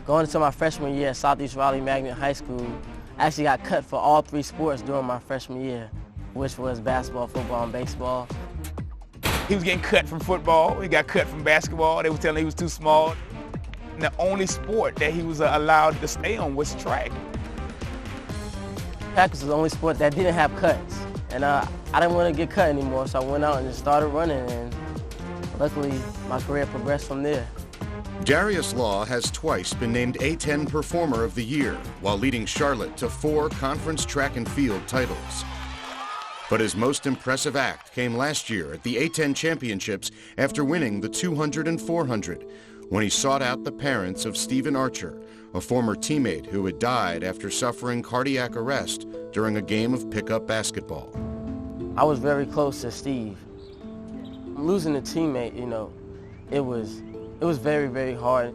Going into my freshman year at Southeast Raleigh Magnet High School, I actually got cut for all 3 sports during my freshman year, which was basketball, football, and baseball. He was getting cut from football, he got cut from basketball, they were telling him he was too small. And the only sport that he was allowed to stay on was track. Track was the only sport that didn't have cuts, and I didn't want to get cut anymore, so I went out and just started running, and luckily my career progressed from there. Darius D-Law has twice been named A-10 Performer of the Year while leading Charlotte to 4 conference track and field titles. But his most impressive act came last year at the A-10 Championships after winning the 200 and 400 when he sought out the parents of Stephen Archer, a former teammate who had died after suffering cardiac arrest during a game of pickup basketball. I was very close to Steve. Losing a teammate, it was very, very hard.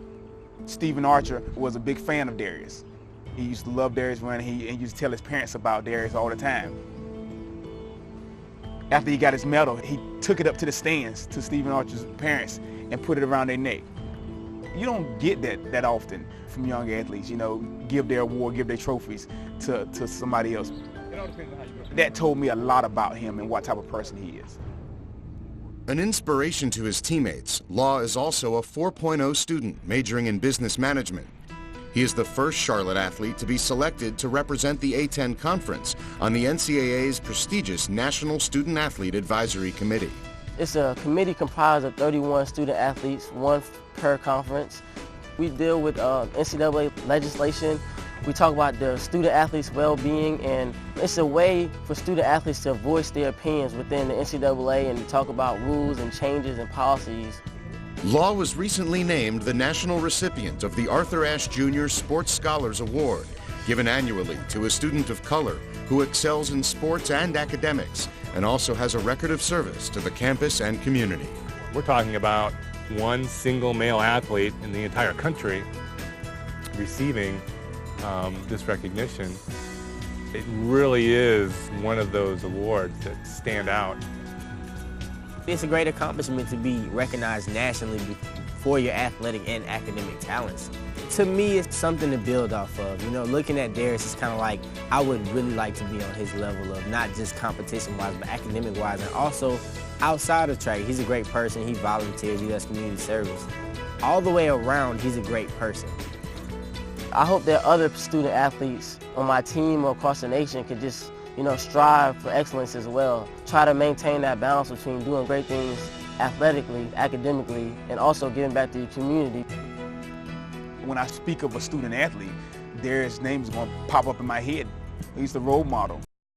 Stephen Archer was a big fan of Darius. He used to love Darius and he used to tell his parents about Darius all the time. After he got his medal, he took it up to the stands to Stephen Archer's parents and put it around their neck. You don't get that often from young athletes, give their award, give their trophies to somebody else. It all depends on how you go. That told me a lot about him and what type of person he is. An inspiration to his teammates, Law is also a 4.0 student majoring in business management. He is the first Charlotte athlete to be selected to represent the A-10 Conference on the NCAA's prestigious National Student Athlete Advisory Committee. It's a committee comprised of 31 student athletes, 1 per conference. We deal with NCAA legislation. We talk about the student athletes' well-being, and it's a way for student athletes to voice their opinions within the NCAA and to talk about rules and changes and policies. Law was recently named the national recipient of the Arthur Ashe Jr. Sports Scholars Award, given annually to a student of color who excels in sports and academics and also has a record of service to the campus and community. We're talking about one single male athlete in the entire country receiving this recognition. It really is one of those awards that stand out. It's a great accomplishment to be recognized nationally for your athletic and academic talents. To me, it's something to build off of. Looking at Darius, it's kind of like I would really like to be on his level of not just competition-wise, but academic-wise, and also outside of track. He's a great person. He volunteers, he does community service. All the way around, he's a great person. I hope that other student athletes on my team or across the nation could just, strive for excellence as well. Try to maintain that balance between doing great things athletically, academically, and also giving back to the community. When I speak of a student athlete, Darius' name is going to pop up in my head. He's the role model.